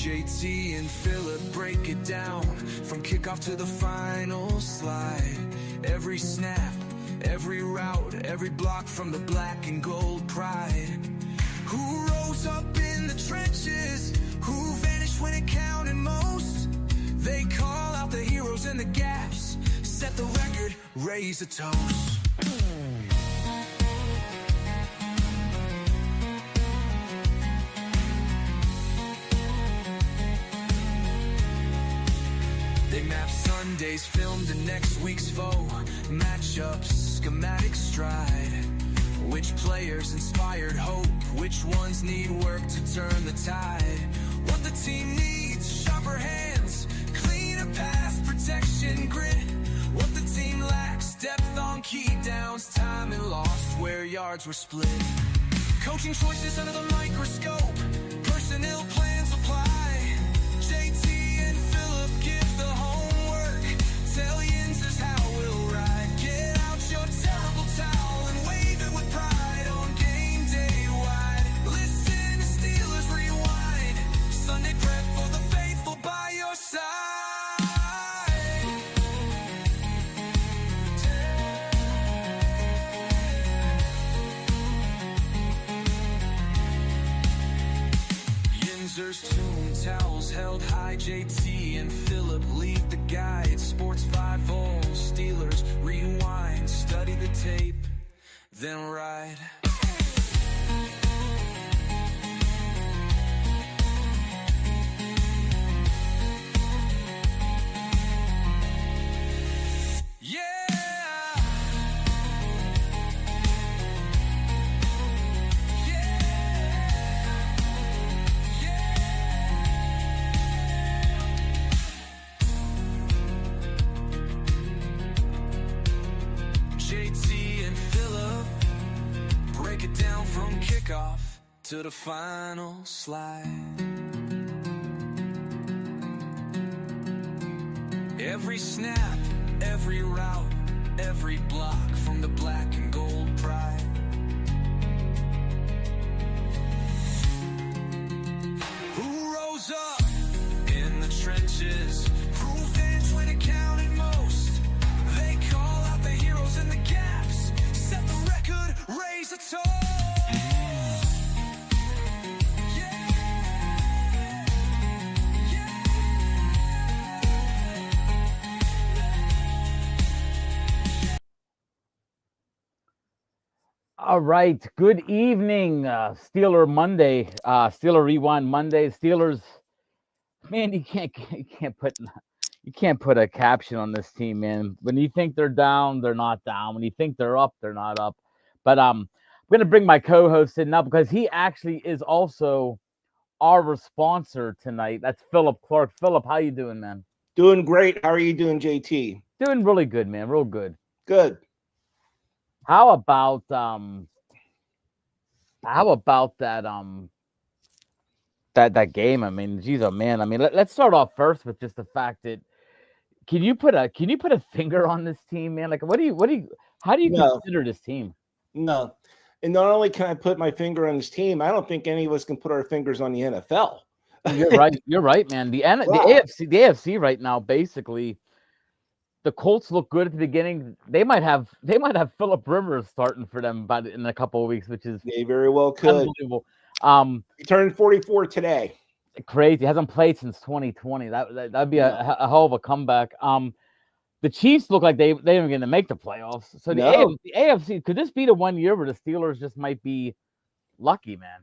JT and Phillip break it down from kickoff to the final slide. Every snap, every route, every block from the black and gold pride. Who rose up in the trenches? Who vanished when it counted most? They call out the heroes and the gaps, set the record, raise a toast. They map Sundays, filmed in next week's foe, matchups, schematic stride. Which players inspired hope? Which ones need work to turn the tide? What the team needs, sharper hands, cleaner pass, protection, grit. What the team lacks, depth on key downs, time and lost where yards were split. Coaching choices under the microscope, personnel plans apply. JT and Phillip give the homework, tell Yins is how we'll ride. Get out your terrible towel and wave it with pride on game day wide. Listen to Steelers Rewind, Sunday prep for the faithful by your side. Yinzer's tomb, towels held high, JT and Phillip lead the guide. Sports 5-0, Steelers Rewind, study the tape, then ride. JT and Phillip break it down from kickoff to the final slide. Every snap, every route, every block from the black and gold pride. Who rose up in the trenches? Who finished when it counted most? They call out the heroes and the gaps, set the record, raise a toast. All right. Good evening, Steeler Monday, Steeler Rewind Monday. Steelers, man, you can't put a caption on this team, man. When you think they're down, they're not down. When you think they're up, they're not up. But I'm gonna bring my co-host in now because he actually is also our responsor tonight. That's Phillip Clark. Phillip, how you doing, man? Doing great. How are you doing, JT? Doing really good, man. Real good. Good. How about that game? I mean, geez, oh man. I mean, let's start off first with just the fact that can you put a finger on this team, man? Like, how do you consider this team? No. And not only can I put my finger on this team, I don't think any of us can put our fingers on the NFL. You're right. You're right, man. The AFC right now, basically, the Colts look good at the beginning. They might have Phillip Rivers starting for them in a couple of weeks, which is they very well could. Unbelievable. He turned 44 today. Crazy. He hasn't played since 2020. That'd be a hell of a comeback. The Chiefs look like they ain't going to make the playoffs. So the AFC, could this be the 1 year where the Steelers just might be lucky, man?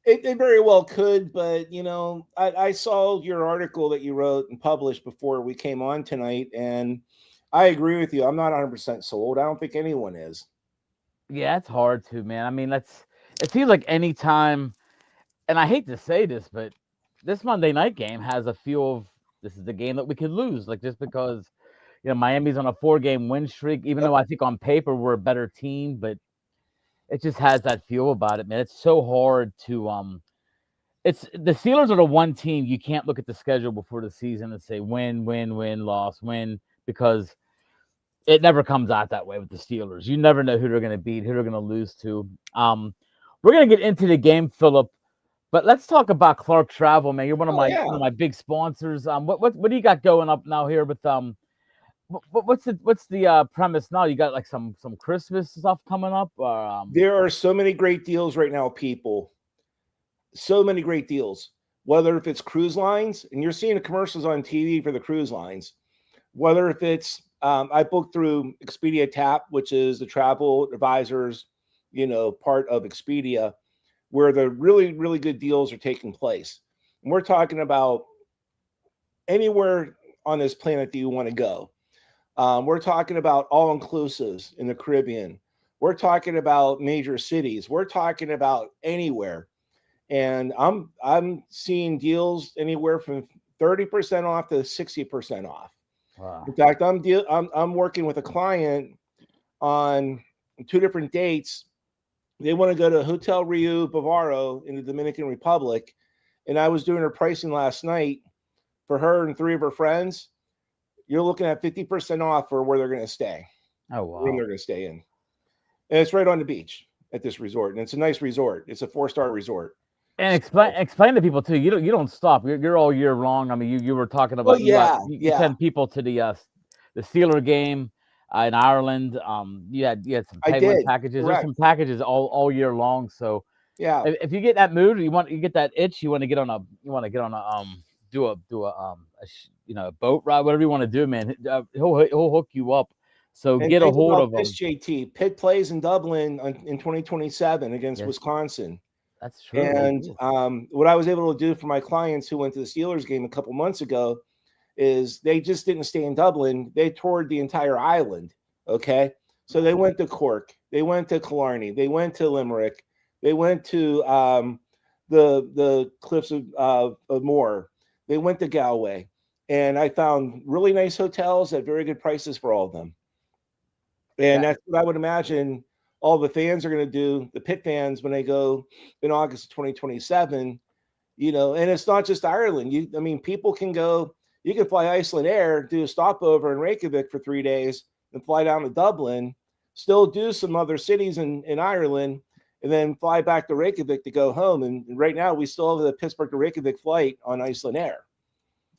It very well could, but, I saw your article that you wrote and published before we came on tonight, and I agree with you. I'm not 100% sold. I don't think anyone is. Yeah, it's hard to, man. I mean, it seems like any time, and I hate to say this, but this Monday night game has a feel of this is the game that we could lose, like just because, Miami's on a 4-game win streak, even though I think on paper we're a better team, but it just has that feel about it, man. It's so hard to it's the Steelers are the one team you can't look at the schedule before the season and say win, loss, win, because it never comes out that way with the Steelers. You never know who they're going to beat, who they're going to lose to. We're going to get into the game, Phillip, But let's talk about Clark Travel, man. You're Oh yeah. one of my big sponsors. What do you got going up now here with what's the premise now? You got like some Christmas stuff coming up, or There are so many great deals right now, people. So many great deals. Whether if it's cruise lines, and you're seeing the commercials on TV for the cruise lines, whether if it's I booked through Expedia Tap, which is the travel advisors, part of Expedia, where the really, really good deals are taking place. And we're talking about anywhere on this planet that you want to go. We're talking about all inclusives in the Caribbean. We're talking about major cities. We're talking about anywhere. And I'm seeing deals anywhere from 30% off to 60% off. wow. In fact, I'm working with a client on 2 different dates. They want to go to Hotel Rio Bavaro in the Dominican Republic, and I was doing her pricing last night for her and 3 of her friends. You're looking at 50% off for where they're going to stay, Oh the room wow. they're going to stay in, and it's right on the beach at this resort, and it's a nice resort. It's a 4-star resort. And So, explain to people too. You don't stop. You're all year long. I mean, you were talking well, about yeah, you yeah, send people to the Steeler game in Ireland. You had some I Penguin did. packages. There's Correct. some packages all year long. So Yeah, if you get that mood, you get that itch, you want to get on a a boat ride, whatever you want to do, man. He'll hook you up. So and get a think hold about of this, him. JT. Pitt plays in Dublin in 2027 against Yes, Wisconsin. that's true. They And do. what I was able to do for my clients who went to the Steelers game a couple months ago is they just didn't stay in Dublin. They toured the entire island. Okay. So they went to Cork, they went to Killarney, they went to Limerick, they went to the cliffs of Moher, they went to Galway. And I found really nice hotels at very good prices for all of them. And That that's what I would imagine all the fans are going to do, the Pitt fans, when they go in August of 2027. And it's not just Ireland. I mean, people can go, you can fly Iceland Air, do a stopover in Reykjavik for 3 days, and fly down to Dublin, still do some other cities in Ireland, and then fly back to Reykjavik to go home. And right now, we still have the Pittsburgh to Reykjavik flight on Iceland Air.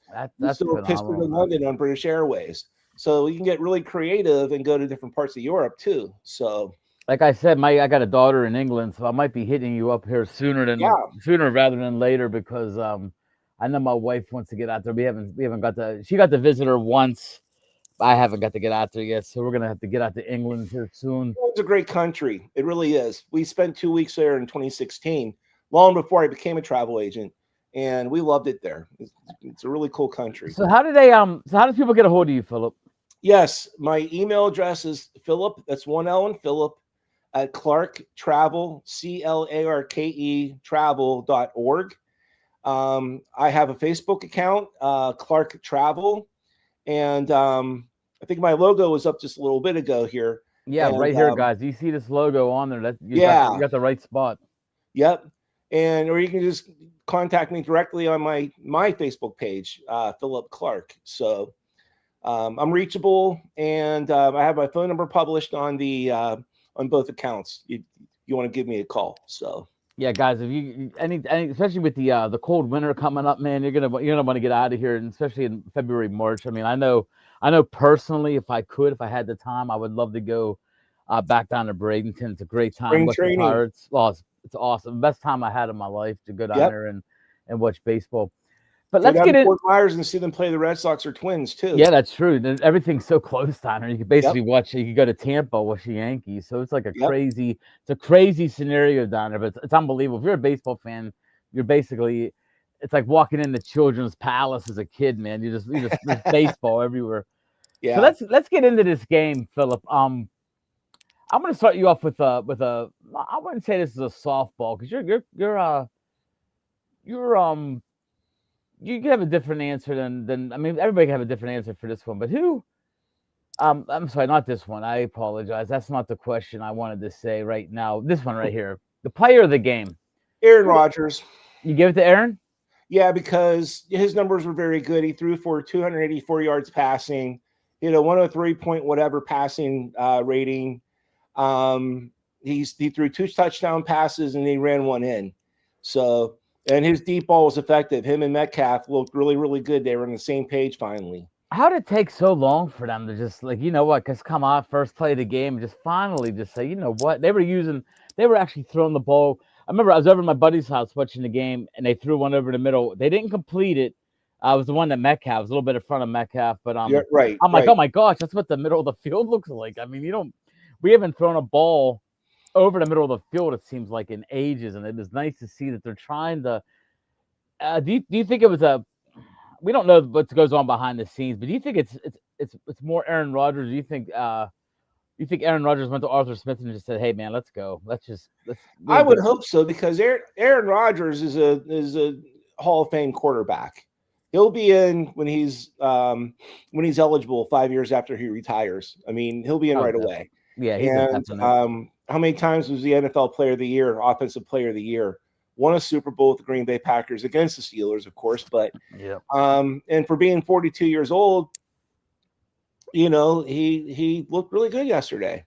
We that's still have Pittsburgh to phenomenal, man. London on British Airways. So you can get really creative and go to different parts of Europe too. So Like I said, I got a daughter in England, so I might be hitting you up here yeah, sooner rather than later because I know my wife wants to get out there. We haven't got to. She got to visit her once. I haven't got to get out there yet, so we're gonna have to get out to England here soon. it's a great country. It really is. We spent 2 weeks there in 2016, long before I became a travel agent, and we loved it there. It's a really cool country. So how do they So how do people get a hold of you, Philip? Yes, my email address is Philip. That's 1 L in Philip at Clark Travel, CLARKE travel.org. I have a Facebook account, Clark Travel, and I think my logo was up just a little bit ago here. Yeah, And right here, guys. You see this logo on there? That yeah, you got the right spot. yep. And or you can just contact me directly on my Facebook page, Philip Clark. So I'm reachable, and I have my phone number published on the on both accounts. You want to give me a call? So Yeah, guys, if you any especially with the cold winter coming up, man, you're gonna want to get out of here, and especially in February, March. I mean, I know personally, if I had the time, I would love to go back down to Bradenton. It's a great time. spring Watch the training. Pirates. Well, it's awesome. Best time I had in my life to go down Yep. there and watch baseball. But Go let's down get to in. Fort Myers and see them play the Red Sox or Twins too. Yeah, that's true. Everything's so close down here. You can Yep. basically watch. You can go to Tampa, watch the Yankees. So it's like Yep. it's a crazy scenario down there. But it's unbelievable. If you're a baseball fan, you're basically, it's like walking into Children's Palace as a kid, man. There's baseball everywhere. So Yeah. let's get into this game, Philip. I'm going to start you off with a. I wouldn't say this is a softball because you're you have a different answer than I mean everybody can have a different answer for this one, but who? I'm sorry, not this one. I apologize. That's not the question I wanted to say right now. This one right here, the player of the game. Aaron Rodgers. You give it to Aaron? Yeah, because his numbers were very good. He threw for 284 yards passing. He had a 103 point whatever passing rating. He threw 2 touchdown passes and he ran 1 in. So And his deep ball was effective. Him and Metcalf looked really, really good. They were on the same page finally. How did it take so long for them to just like, you know what, just come out first play of the game and just finally just say, you know what? They were actually throwing the ball. I remember I was over at my buddy's house watching the game and they threw one over the middle. They didn't complete it. It was the one that Metcalf was a little bit in front of Metcalf, but Yeah, right, I'm like, right. oh my gosh, that's what the middle of the field looks like. I mean, we haven't thrown a ball over the middle of the field, it seems like, in ages, and it was nice to see that they're trying to. Do you think it was a? We don't know what goes on behind the scenes, but do you think it's more Aaron Rodgers? Do you think Aaron Rodgers went to Arthur Smith and just said, "Hey man, let's go. Let's I we'll would get." hope so because Aaron Rodgers is a Hall of Fame quarterback. He'll be in when he's eligible 5 years after he retires. I mean, he'll be in Oh, right definitely. away. Yeah, he's a And definite. how many times was the NFL Player of the Year, Offensive Player of the Year? Won a Super Bowl with the Green Bay Packers against the Steelers, of course. But Yeah. and for being 42 years old, he looked really good yesterday.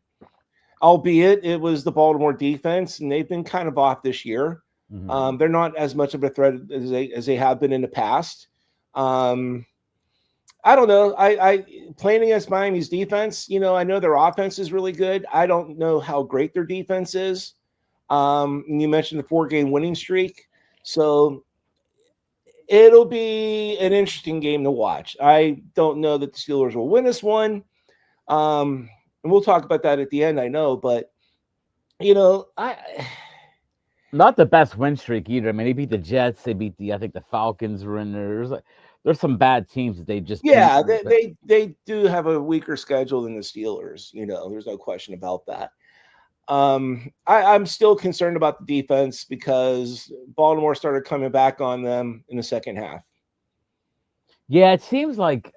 Albeit it was the Baltimore defense, and they've been kind of off this year. Mm-hmm. They're not as much of a threat as they have been in the past. I don't know. I playing against Miami's defense, I know their offense is really good. I don't know how great their defense is. And you mentioned the 4-game winning streak, so it'll be an interesting game to watch. I don't know that the Steelers will win this one. And we'll talk about that at the end, I know, but Not the best win streak either. I mean, they beat the Jets. They beat I think the Falcons were in there. There's some bad teams that they just beat. yeah, they do have a weaker schedule than the Steelers. There's no question about that. I'm still concerned about the defense because Baltimore started coming back on them in the second half. Yeah, it seems like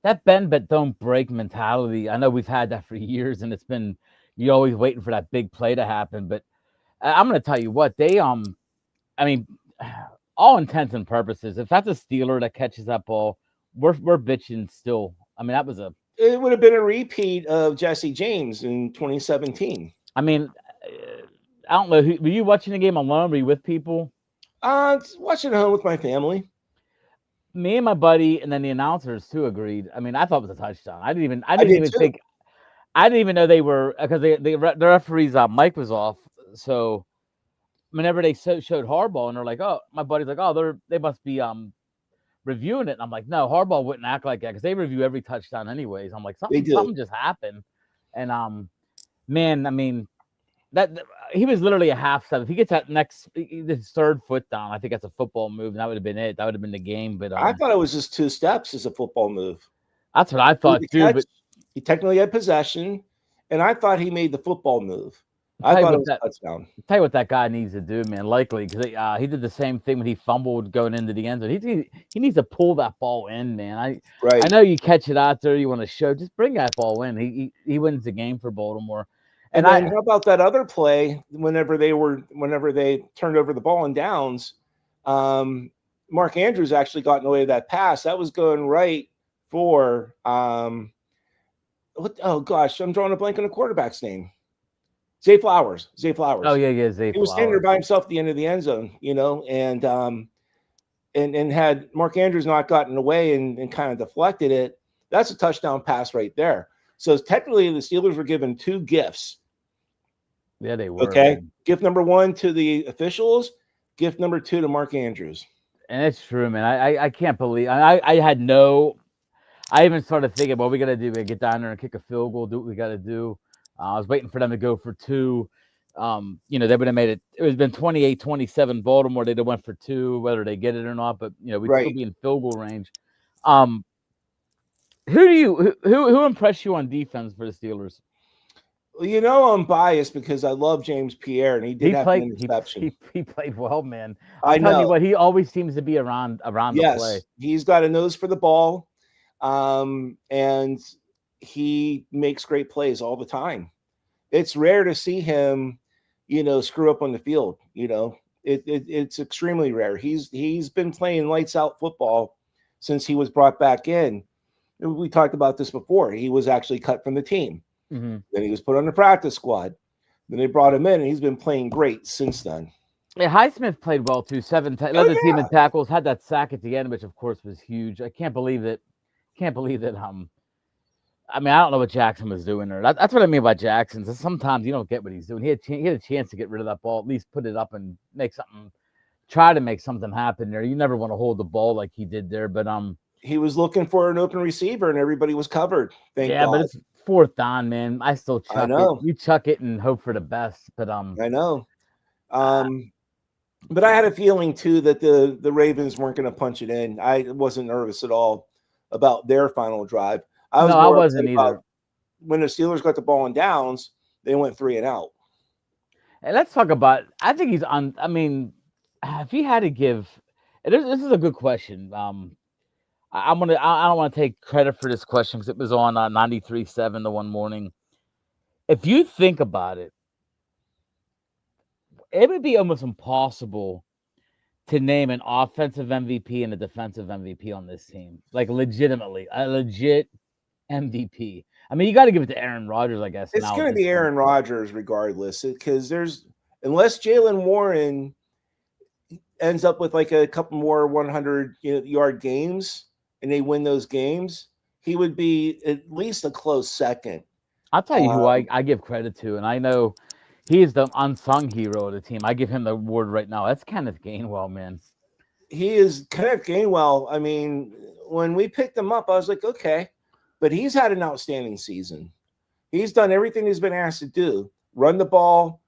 that bend but don't break mentality. I know we've had that for years, and it's been you're always waiting for that big play to happen. But I'm going to tell you what I mean, all intents and purposes, if that's a Steeler that catches that ball, we're bitching still. I mean, It would have been a repeat of Jesse James in 2017. I mean, I don't know. Were you watching the game alone? Were you with people? Watching at home with my family. Me and my buddy, and then the announcers too agreed. I mean, I thought it was a touchdown. I didn't did even too. think. I didn't even know they were because the referee's mic was off. So whenever they showed Harbaugh, and they're like, "Oh," my buddy's like, "Oh, they must be reviewing it." And I'm like, "No, Harbaugh wouldn't act like that because they review every touchdown anyways." I'm like, They do. something just happened," and man, I mean. That he was literally a half step. If he gets that his third foot down, I think that's a football move, and that would have been it. That would have been the game. But I thought it was just 2 steps as a football move. that's what I thought too. Catch, but he technically had possession, and I thought he made the football move. I thought it was a touchdown. Tell you what that guy needs to do, man. Likely because he did the same thing when he fumbled going into the end zone. He needs to pull that ball in, man. I know you catch it out there, you want to show, just bring that ball in. He wins the game for Baltimore. And then how about that other play? Whenever they turned over the ball in downs, Mark Andrews actually got in the way of that pass. That was going right for oh gosh, I'm drawing a blank on the quarterback's name. Zay Flowers. Oh yeah, Zay. He was standing there by himself at the end of the end zone, and had Mark Andrews not gotten away and kind of deflected it, that's a touchdown pass right there. So technically, the Steelers were given 2 gifts. Yeah, they were. Okay. Man. Gift number 1 to the officials. Gift number 2 to Mark Andrews. And it's true, man. I can't believe I had no. I even started thinking, what we got to do? We get down there and kick a field goal. Do what we got to do. I was waiting for them to go for 2. They would have made it. It would have been 28-27 Baltimore. They'd have went for 2, whether they get it or not. But we'd still be in field goal range. Who impressed you on defense for the Steelers? Well, I'm biased because I love James Pierre, and he did have an interception. He played well, man. I'm telling you what, he always seems to be around the play. He's got a nose for the ball, and he makes great plays all the time. It's rare to see him, screw up on the field. It's extremely rare. He's been playing lights out football since he was brought back in. We talked about this before. He was actually cut from the team. Mm-hmm. Then he was put on the practice squad. Then they brought him in, and he's been playing great since then. Yeah, Highsmith played well too. Oh Led the team in yeah, tackles. Had that sack at the end, which of course was huge. I can't believe that. Can't believe that. I mean, I don't know what Jackson was doing there. That's what I mean by Jackson. So sometimes you don't get what he's doing. He had a chance to get rid of that ball, at least put it up and make something. Try to make something happen there. You never want to hold the ball like he did there, but he was looking for an open receiver, and everybody was covered. Thank yeah, but God. it's fourth down, man. I still I chuck it. know, You chuck it and hope for the best. But I know. uh, But I had a feeling too that the Ravens weren't going to punch it in. I wasn't nervous at all about their final drive. I was no, I more upset wasn't about either. when the Steelers got the ball in downs, they went 3 and out. And let's talk about. I think he's on. I mean, if he had to give, and this is a good question. I'm gonna. I don't want to take credit for this question because it was on 93.7 the one morning. If you think about it, it would be almost impossible to name an offensive MVP and a defensive MVP on this team. Like legitimately, a legit MVP. I mean, you got to give it to Aaron Rodgers, I guess. It's Now at going to this be point, Aaron Rodgers regardless, because there's unless Jalen Warren ends up with like a couple more 100 yard games and they win those games, he would be at least a close second. I'll tell you who Uh, I give credit to, and I know he is the unsung hero of the team. I give him the award right now. That's Kenneth Gainwell, man. he is Kenneth Gainwell. I mean, when we picked him up, I was like, okay, but he's had an outstanding season. He's done everything he's been asked to do: run the ball,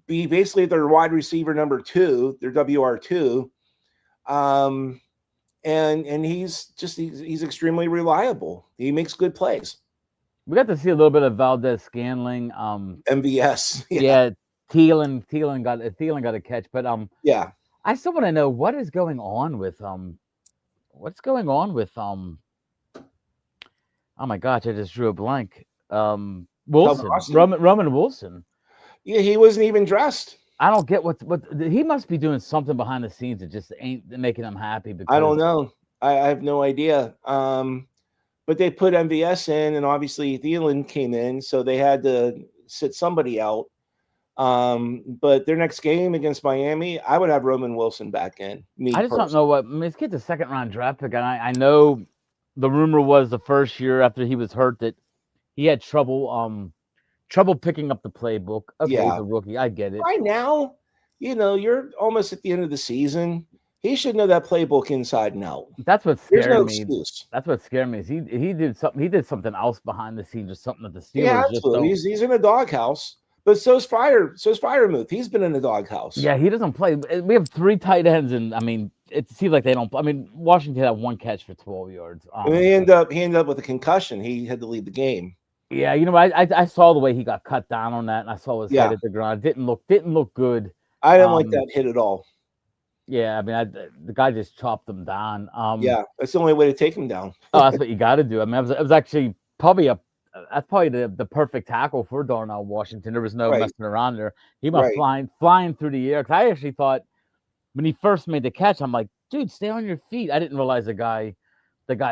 be basically their wide receiver number two, their WR2. Um, and he's extremely reliable. He makes good plays. We got to see a little bit of Valdez Scanling. MVS, yeah, Yeah, Thielen got a catch, but yeah. I still want to know what is going on with what's going on with oh my gosh, I just drew a blank. Calvin Wilson, Austin, Roman Wilson. yeah, he wasn't even dressed. I don't get what he must be doing something behind the scenes that just ain't making him happy I because don't know. I have no idea. But they put MVS in, and obviously Thielen came in, so they had to sit somebody out. But their next game against Miami, I would have Roman Wilson back in. Me I just don't personally. know what. I mean, this kid's a second round draft pick, and I know the rumor was the first year after he was hurt that he had trouble picking up the playbook. Okay, he's Yeah. a rookie. I get it. Right now, you're almost at the end of the season. He should know that playbook inside and out. That's what There's scared no me. excuse. That's what scared me. Is he did something else behind the scenes, or something that the He Steelers has just to. don't. He's in a doghouse. But so's Fryermuth. He's been in the doghouse. Yeah, he doesn't play. We have three tight ends, and I mean, it seems like they don't. I mean, Washington had one catch for 12 yards. And he ended up with a concussion. He had to leave the game. Yeah, I saw the way he got cut down on that, and I saw his head Yeah. at the ground. It didn't look good. I didn't like that hit at all. Yeah, I mean, the guy just chopped him down. Yeah, that's the only way to take him down. Oh, that's what you got to do. I mean, it was actually probably that's probably the perfect tackle for Darnell Washington. There was no Right. messing around there. He went Right. flying through the air. 'Cause I actually thought when he first made the catch, I'm like, dude, stay on your feet. I didn't realize the guy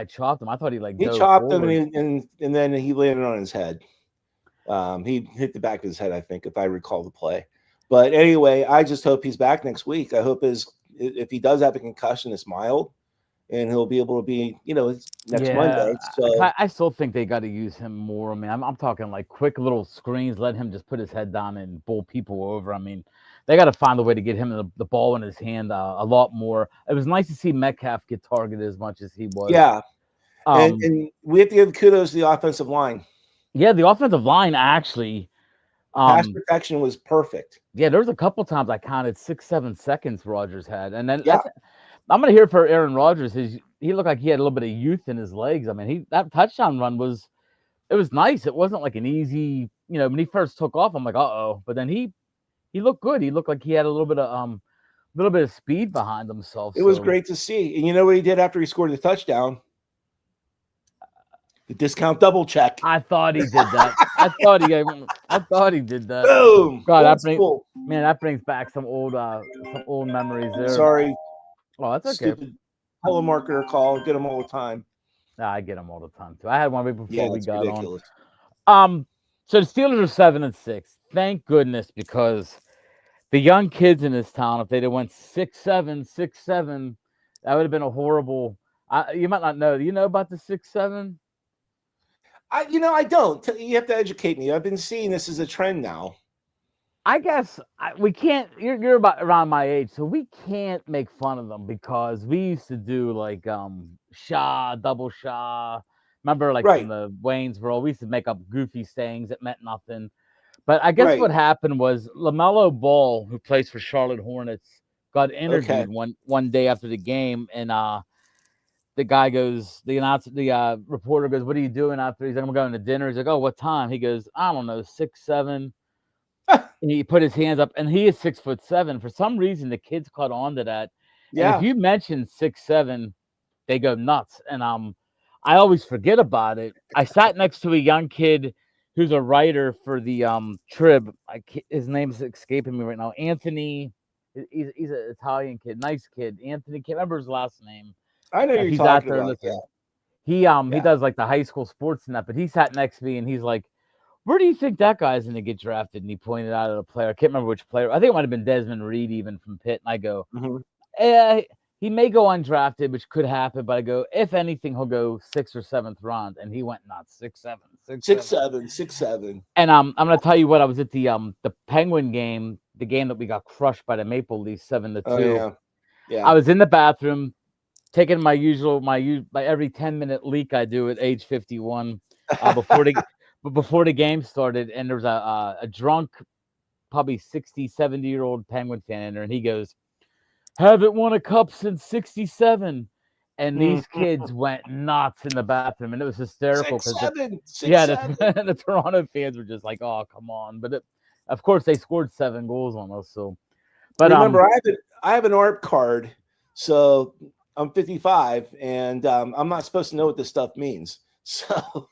chopped him. I thought he He dove chopped him forward. and then he landed on his head. He hit the back of his head, I think, if I recall the play. But anyway, I just hope he's back next week. I hope if he does have a concussion, it's mild, and he'll be able to be, next Monday. So I still think they got to use him more. I mean, I'm talking like quick little screens, let him just put his head down and bowl people over. I mean, they got to find a way to get him the ball in his hand a lot more. It was nice to see Metcalf get targeted as much as he was. yeah, and we have to give kudos to the offensive line. Yeah, the offensive line actually. Pass protection was perfect. Yeah, there was a couple times I counted 6-7 seconds Rodgers had, and then Yeah. I'm gonna hear for Aaron Rodgers. He looked like he had a little bit of youth in his legs. I mean, that touchdown run was nice. It wasn't like an easy, when he first took off, I'm like, uh-oh. But then he looked good. He looked like he had a little bit of speed behind himself. It was great to see. And you know what he did after he scored the touchdown? The discount double check. I thought he did that. I thought he did that. Boom. God, That's cool. that brings back some old memories there. Sorry. Oh, that's okay. Stupid telemarketer call. Get them all the time. I get them all the time too. I had one right before we got ridiculous. on. So the Steelers are 7-6. Thank goodness, because the young kids in this town, if they'd have went 6'7", 6'7", that would have been a horrible. You might not know. Do you know about the 6'7"? I don't. You have to educate me. I've been seeing this as a trend now. I guess we can't. You're about around my age, so we can't make fun of them because we used to do like Shaw, double Shaw. Remember, like from Right. the Waynesboro, we used to make up goofy sayings that meant nothing. But I guess Right. what happened was LaMelo Ball, who plays for Charlotte Hornets, got Okay. interviewed one day after the game, and the guy goes, the reporter goes, "What are you doing after?" He's like, "I'm going to dinner." He's like, "Oh, what time?" He goes, "I don't know, 6'7". He put his hands up, and he is 6'7". For some reason, the kids caught on to that. And if Yeah. you mention 6'7", they go nuts. And I always forget about it. I sat next to a young kid who's a writer for the Trib. His name's escaping me right now. Anthony. He's an Italian kid, nice kid. Anthony, can't remember his last name. I know If you're he's out talking there about. listening, Yeah. he Yeah. does like the high school sports and that. But he sat next to me and he's like, "Where do you think that guy's going to get drafted?" And he pointed out at a player. I can't remember which player. I think it might have been Desmond Reed, even from Pitt. And I go, Mhm. he may go undrafted, which could happen. But I go, if anything, he'll go 6th or 7th round. And he went not 6'7", 6'7". 6'7", 6'7". And I'm going to tell you what. I was at the Penguin game, the game that we got crushed by the Maple Leafs 7-2. Oh yeah. I Yeah. was in the bathroom taking my every 10-minute leak I do at age 51 before the game started, and there was a drunk, probably 60, 70-year-old Penguin fan in there, and he goes, "Haven't won a cup since '67." And Mhm. these kids went nuts in the bathroom, and it was hysterical Six because seven, six yeah, seven. the Toronto fans were just like, "Oh, come on!" But of course, they scored 7 goals on us. So, but Remember, I have an ARP card, so I'm 55, and I'm not supposed to know what this stuff means. So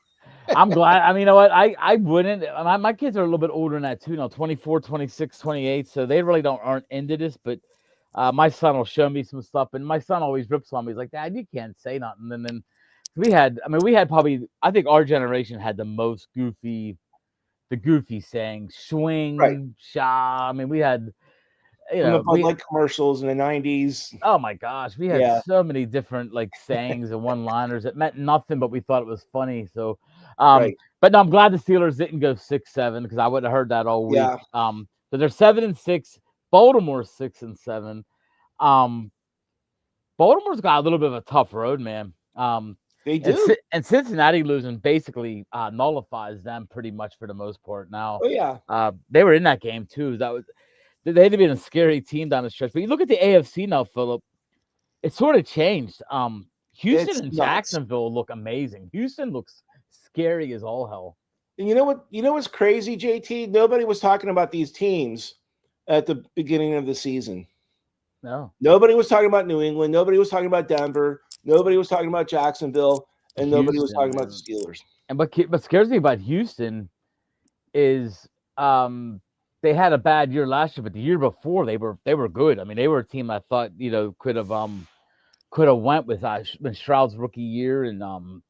I'm glad. I mean, you know what? I wouldn't. My kids are a little bit older than that too. 24, 26, 28. So they really aren't into this. But my son will show me some stuff, and my son always rips on me. He's like, "Dad, you can't say nothing." And then we had probably. I think our generation had the goofy saying, right swing, sha. I mean, we had, from the Bud we. Light commercials in the '90s. Oh my gosh, we had Yeah. so many different like sayings and one-liners that meant nothing, but we thought it was funny. So, Right. but no, I'm glad the Steelers didn't go 6-7 because I would have heard that all week. Yeah. So they're 7-6. Baltimore's 6-7. Um, Baltimore's got a little bit of a tough road, man. They do. And Cincinnati losing basically nullifies them pretty much for the most part. Now, Oh yeah. they were in that game too. They had been a scary team down the stretch. But you look at the AFC now, Philip. It sort of changed. Houston It's and nuts. Jacksonville look amazing. Houston looks scary as all hell. And you know what? You know what's crazy, JT? Nobody was talking about these teams at the beginning of the season. No, Nobody was talking about New England. Nobody was talking about Denver. Nobody was talking about Jacksonville, and nobody was Houston, talking about the man. Steelers. And what scares me about Houston is they had a bad year last year, but the year before they were good. I mean, they were a team I thought could have went with Stroud's rookie year and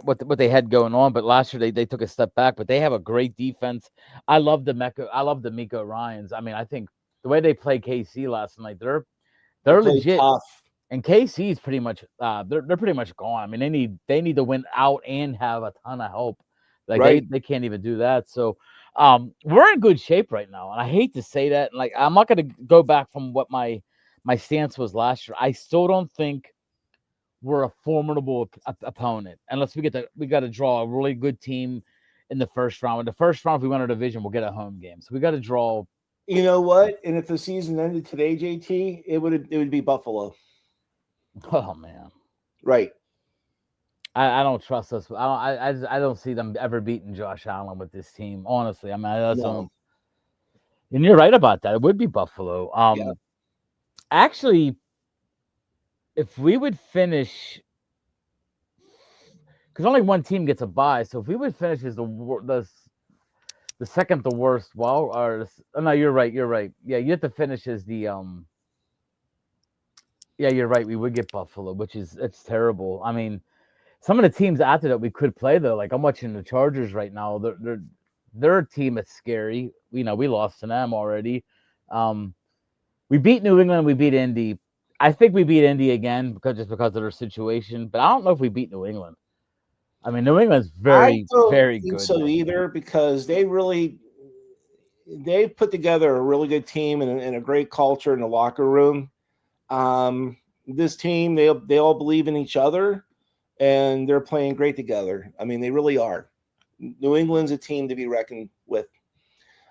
what they had going on. But last year they took a step back. But they have a great defense. I love the Miko Ryans. I mean, I think the way they played KC last night, They they're played legit. tough. And KC is pretty much they're pretty much gone. I mean, they need to win out and have a ton of help. Like Right. they can't even do that. So we're in good shape right now. And I hate to say that. Like I'm not gonna go back from what my stance was last year. I still don't think we're a formidable opponent unless we got to draw a really good team in the first round. In the first round, if we win our division, we'll get a home game. So we got to draw. You know what? And if the season ended today, JT, it would be Buffalo. Oh man, Right. I don't trust us. I don't see them ever beating Josh Allen with this team. Honestly, I mean I just No. don't. And you're right about that. It would be Buffalo. Yeah. Actually, if we would finish, because only one team gets a bye, so if we would finish as the second the worst, well, oh, no, you're right. You're right. Yeah, you have to finish as the Yeah, you're right. We would get Buffalo, which is it's terrible. I mean, some of the teams after that we could play though, like I'm watching the Chargers right now. They're a team that's scary. We lost to them already. We beat New England. We beat Indy. I think we beat Indy again because of their situation. But I don't know if we beat New England. I mean, New England's I very, don't very think good, so man. either because they've put together a really good team and a great culture in the locker room. This team, they all believe in each other, and they're playing great together. I mean, they really are. New England's a team to be reckoned with.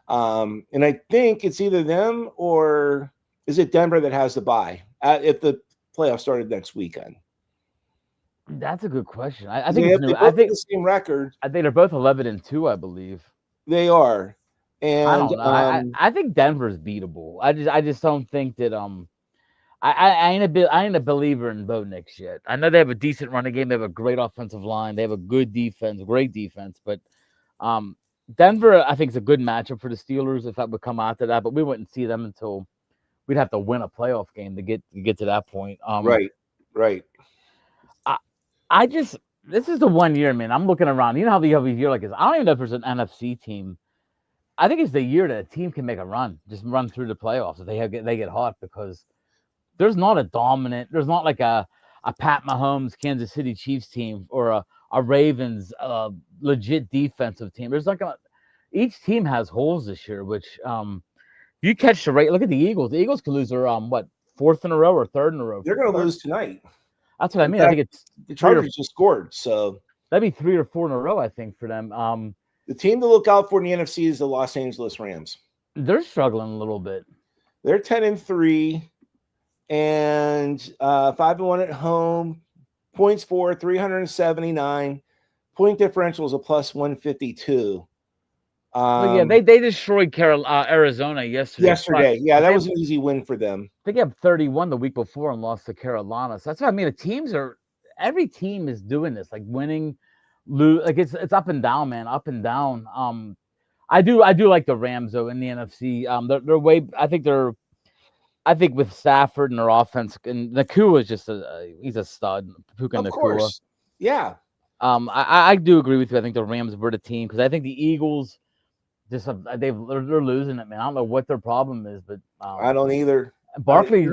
And I think it's either them or is it Denver that has the bye if the playoffs started next weekend? That's a good question. I think They it's have, New. they both have the same record. I think they're both 11-2, I believe. They are, I and don't know. I think Denver's beatable. I just don't think that I ain't a believer in Bo Nix yet. I know they have a decent running game. They have a great offensive line. They have a good defense, great defense. But um, Denver, I think, is a good matchup for the Steelers if that would come out to that. But we wouldn't see them until we'd have to win a playoff game to get to that point. right. I just this is the one year, man. I'm looking around. You know how the every year like this. I don't even know if there's an NFC team. I think it's the year that a team can make a run, just run through the playoffs if they get hot because there's not a dominant. There's not like a Pat Mahomes Kansas City Chiefs team or a Ravens legit defensive team. There's not gonna. Each team has holes this year, which you catch the rate. Look at the Eagles. The Eagles could lose their fourth in a row or third in a row. They're going to lose tonight. That's what I In mean. fact, I think it's the Chargers just scored, so that'd be 3 or 4 in a row. I think for them. the team to look out for in the NFC is the Los Angeles Rams. They're struggling a little bit. They're 10-3 and 5-1 at home. Points for 379. Point differential is a plus 152. Well, yeah, they destroyed Arizona yesterday. Yeah, that was an easy win for them. They got 31 the week before and lost to Carolina. So that's what I mean. Every team is doing this, like winning, lose. Like it's up and down, man, up and down. I do like the Rams though in the NFC. They're way. I think with Stafford and their offense, and Nakua is just he's a stud. Puka Of Nakua. course, yeah. I do agree with you. I think the Rams were the team because I think the Eagles they're losing it, man. I don't know what their problem is, but I don't either. Barkley's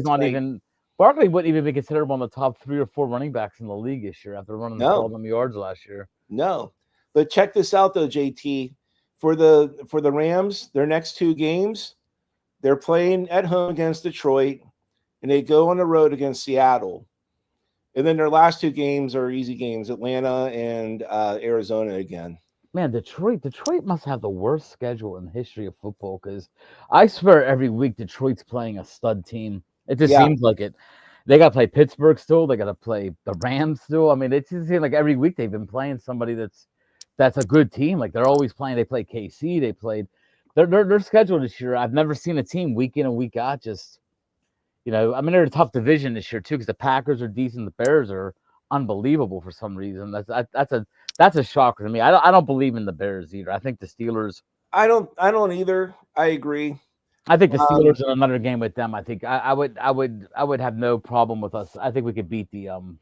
not even. Barkley wouldn't even be considered one of the top 3 or 4 running backs in the league this year after running all them yards last year. No, but check this out though, JT. For the Rams, their next 2 games, they're playing at home against Detroit, and they go on the road against Seattle. And then their last 2 games are easy games: Atlanta and Arizona again. Man, Detroit must have the worst schedule in the history of football because I swear every week Detroit's playing a stud team. It just seems like it. They got to play Pittsburgh still. They got to play the Rams still. I mean, it just seems like every week they've been playing somebody that's a good team. Like they're always playing. They play KC. They played their schedule this year. I've never seen a team week in and week out just, I mean, they're a tough division this year too because the Packers are decent. The Bears are unbelievable for some reason. That's a shocker to me. I don't believe in the Bears either. I think the Steelers. I don't either. I agree. I think the Steelers in another game with them. I think I would have no problem with us. I think we could beat the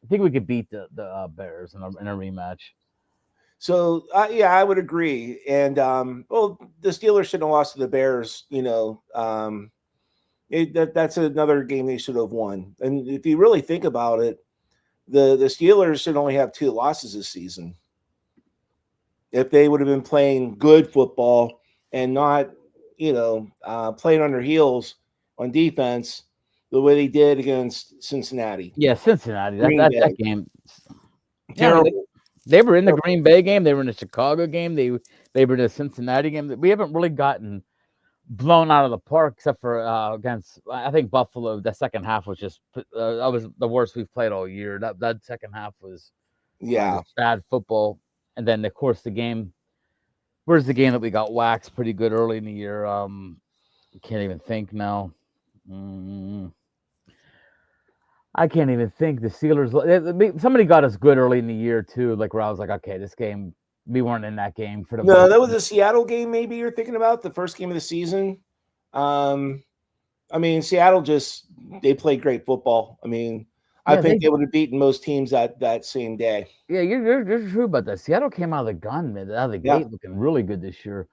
Bears in a rematch. So I would agree. And the Steelers shouldn't have lost to the Bears. That's another game they should have won. And if you really think about it, the Steelers should only have 2 losses this season. If they would have been playing good football and not, playing on their heels on defense the way they did against Cincinnati. Yeah, Cincinnati. That game. Terrible. Yeah, they were in the Green Bay game. They were in the Chicago game. They were in the Cincinnati game. We haven't really gotten blown out of the park except for against I think Buffalo. The second half was just that was the worst we've played all year. That second half was bad football. And then of course the game. Where's the game that we got waxed pretty good early in the year? Can't even think now. I can't even think. The Steelers. Somebody got us good early in the year too. Like where I was like, okay, this game. We weren't in that game for the. No, that was a Seattle game. Maybe you're thinking about the first game of the season. I mean, Seattle they played great football. I mean, I think they would have beaten most teams that same day. Yeah, you're true about that. Seattle came out of the gun, man, out of the gate, looking really good this year.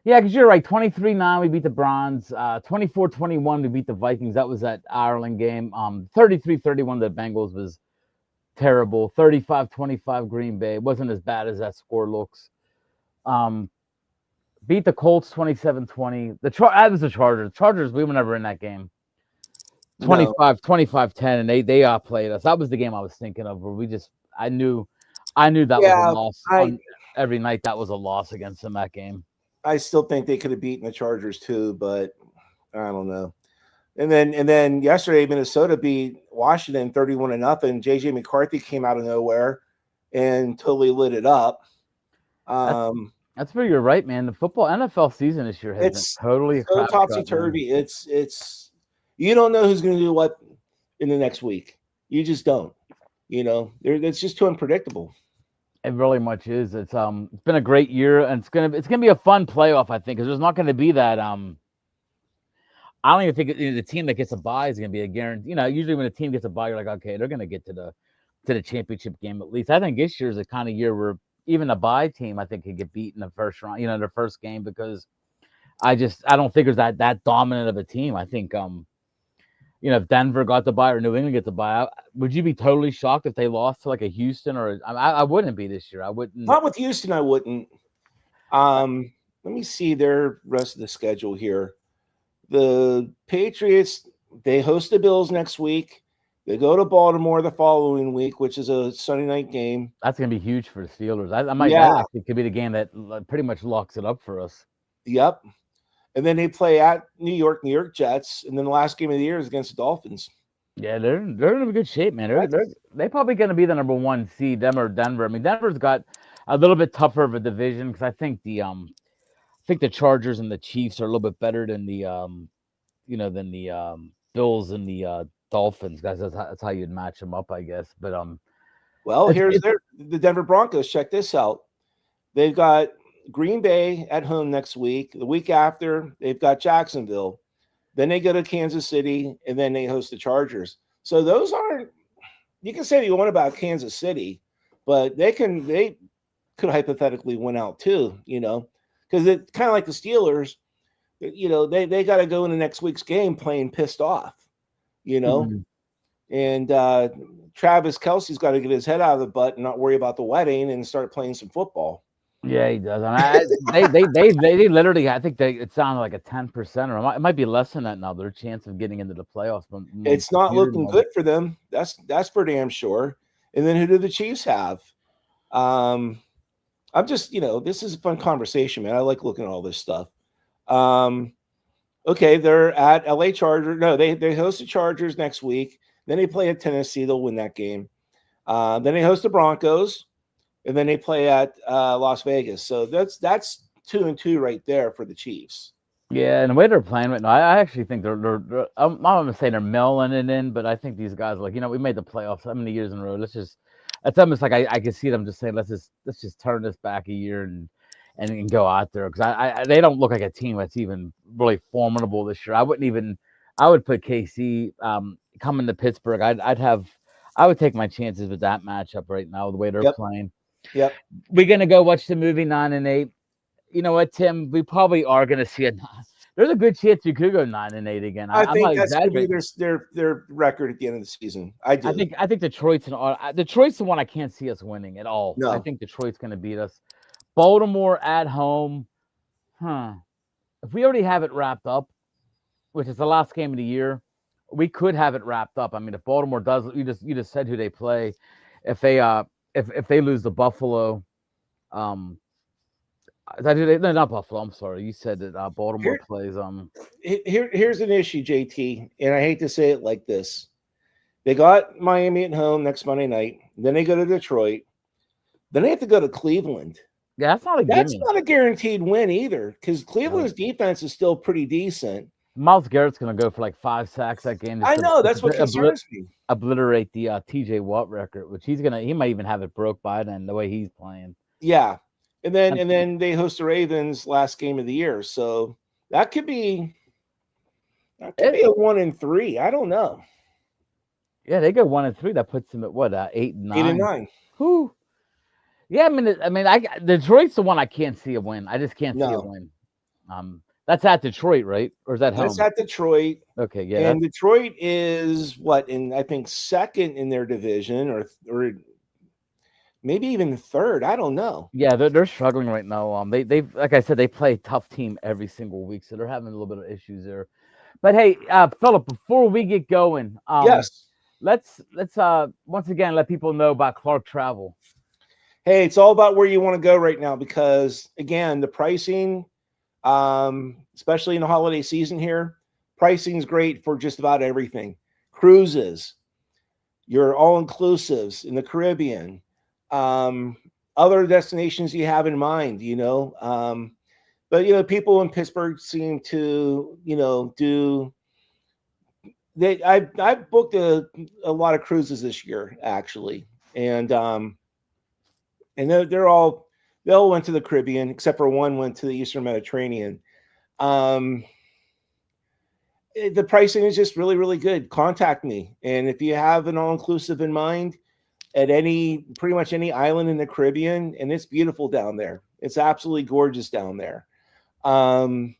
Yeah, because you're right. 23-9, we beat the Browns. 24-21, we beat the Vikings. That was that Ireland game. 33-31, the Bengals was terrible. 35-25, Green Bay. It wasn't as bad as that score looks. Um, beat the Colts 27-20. That was the Chargers. Chargers, we were never in that game. No. 25-10, and they outplayed us. That was the game I was thinking of where I knew that was a Yeah, loss on every night. That was a loss against them that game. I still think they could have beaten the Chargers too, but I don't know. And then yesterday, Minnesota beat Washington 31-0. JJ McCarthy came out of nowhere and totally lit it up. That's where you're right, man. The NFL season this year has been totally so topsy turvy. It's you don't know who's going to do what in the next week. You just don't. It's just too unpredictable. It really much is. It's been a great year, and it's gonna be a fun playoff, I think, because there's not going to be that I don't even think the team that gets a bye is going to be a guarantee. Usually when a team gets a bye, you're like, okay, they're going to get to the championship game at least. I think this year is the kind of year where even a bye team, I think, could get beat in the first round, their first game, because I don't think there's that dominant of a team. I think, if Denver got the bye or New England gets the bye, would you be totally shocked if they lost to like a Houston or I wouldn't be this year. I wouldn't. Not with Houston, I wouldn't. Let me see their rest of the schedule here. The Patriots, they host the Bills next week. They go to Baltimore the following week, which is a Sunday night game. That's going to be huge for the Steelers. That actually could be the game that pretty much locks it up for us. Yep. And then they play at New York Jets. And then the last game of the year is against the Dolphins. Yeah, they're in good shape, man. They're probably going to be the number one seed, them or Denver. I mean, Denver's got a little bit tougher of a division because I think the Chargers and the Chiefs are a little bit better than the than the Bills and the Dolphins, guys. That's how you'd match them up, I guess. But well, here's the Denver Broncos. Check this out. They've got Green Bay at home next week. The week after, they've got Jacksonville. Then they go to Kansas City, and then they host the Chargers. So those aren't. You can say what you want about Kansas City, but they could hypothetically win out too. Because it's kind of like the Steelers. They got to go into next week's game playing pissed off. And Travis Kelce's got to get his head out of the butt and not worry about the wedding and start playing some football. Yeah, he does. They literally, I think it sounded like a 10%, or it might be less than that now. Their chance of getting into the playoffs. It's not looking good for them. That's for damn sure. And then who do the Chiefs have? I'm just, this is a fun conversation, man. I like looking at all this stuff. Okay, they're at LA Chargers. No, they host the Chargers next week. Then they play at Tennessee. They'll win that game. Then they host the Broncos. And then they play at Las Vegas. So that's 2-2 right there for the Chiefs. Yeah, and the way they're playing right now, I actually think they're I'm not going to say they're mailing it in, but I think these guys are like, we made the playoffs so many years in a row. It's almost like I can see them just saying, let's just turn this back a year and go out there, because they don't look like a team that's even really formidable this year. I would put KC coming to Pittsburgh. I would take my chances with that matchup right now, the way they're playing. Yep. We're gonna go watch the movie 9-8. You know what, Tim? We probably are gonna see it. There's a good chance you could go 9-8 again. I think that's going to be their record at the end of the season. I do. I think Detroit's the one I can't see us winning at all. No. I think Detroit's going to beat us. Baltimore at home. If we already have it wrapped up, which is the last game of the year, we could have it wrapped up. I mean, if Baltimore does, you just said who they play. If they lose to Buffalo, no, not Buffalo. I'm sorry. You said that Baltimore plays. Here's an issue, JT, and I hate to say it like this. They got Miami at home next Monday night. Then they go to Detroit. Then they have to go to Cleveland. Yeah, that's not a guaranteed win either, because Cleveland's defense is still pretty decent. Myles Garrett's going to go for like 5 sacks that game. I know, that's what concerns me. Obliterate the TJ Watt record, which he might even have it broke by then, the way he's playing. Yeah. And then they host the Ravens last game of the year. So that could be a 1-3. I don't know. Yeah, they go 1-3. That puts them at what, 8-9? 8-9. Who? Yeah, Detroit's the one I can't see a win. I just can't see a win. That's at Detroit, right? Or is that That's home? at Detroit. Okay, yeah, And Detroit is what, in I think second in their division, or maybe even third. I don't know. yeah, they're struggling right now. They've like I said, they play a tough team every single week, so they're having a little bit of issues there. But hey, Philip, before we get going, Yes. let's once again let people know about Clark Travel. Hey, it's all about where you want to go right now because again, the pricing, especially in the holiday season here, pricing is great for just about everything. Cruises, your all inclusives in the Caribbean, um, other destinations you have in mind, but people in Pittsburgh seem to, do I've booked a lot of cruises this year actually, and they all went to the Caribbean except for one went to the Eastern Mediterranean. Um, the pricing is just really really good. Contact me, and if you have an all inclusive in mind at pretty much any island in the Caribbean, and it's beautiful down there. It's absolutely gorgeous down there. Um,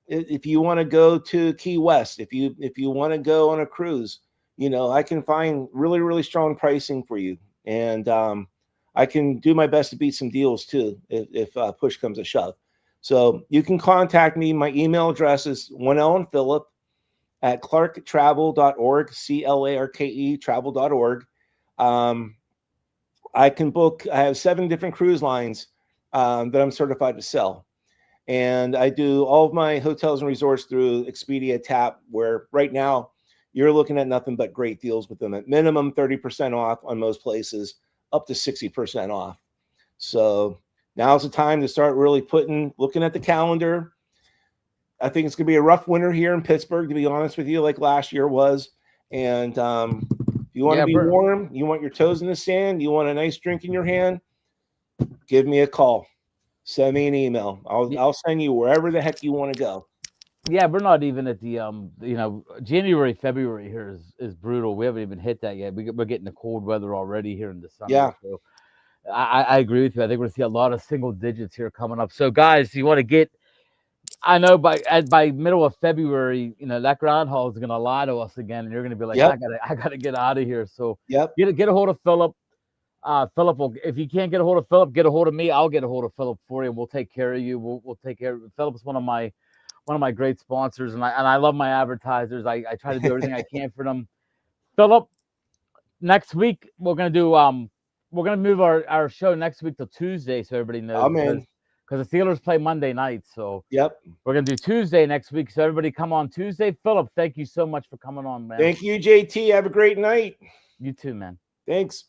if you want to go to Key West, if you want to go on a cruise, I can find really really strong pricing for you, and I can do my best to beat some deals too if push comes to shove. So you can contact me. My email address is oneellenphillip at clarktravel.org, CLARKE travel.org. I can book. I have 7 different cruise lines that I'm certified to sell. And I do all of my hotels and resorts through Expedia Tap, where right now you're looking at nothing but great deals with them. At minimum 30% off on most places, up to 60% off. So now's the time to start really looking at the calendar. I think it's going to be a rough winter here in Pittsburgh, to be honest with you, like last year was. And if you want to be warm, you want your toes in the sand, you want a nice drink in your hand, give me a call. Send me an email. I'll send you wherever the heck you want to go. Yeah, we're not even at the January, February here is brutal. We haven't even hit that yet. We're getting the cold weather already here in December. Yeah. So I agree with you. I think we're gonna see a lot of single digits here coming up. So guys, you want to get? I know by middle of February, that groundhog is gonna lie to us again, and you're gonna be like, Yep. I gotta get out of here. So Yep. get a hold of Philip. Philip will, if you can't get a hold of Philip, get a hold of me. I'll get a hold of Philip for you. We'll take care of you. We'll take care of Philip's one of my great sponsors, and I love my advertisers. I try to do everything I can for them. Philip, next week we're gonna move our show next week to Tuesday, so everybody knows. Because the Steelers play Monday night, so yep, we're gonna do Tuesday next week. So everybody come on Tuesday. Philip, thank you so much for coming on, man. Thank you, JT. Have a great night. You too, man. Thanks.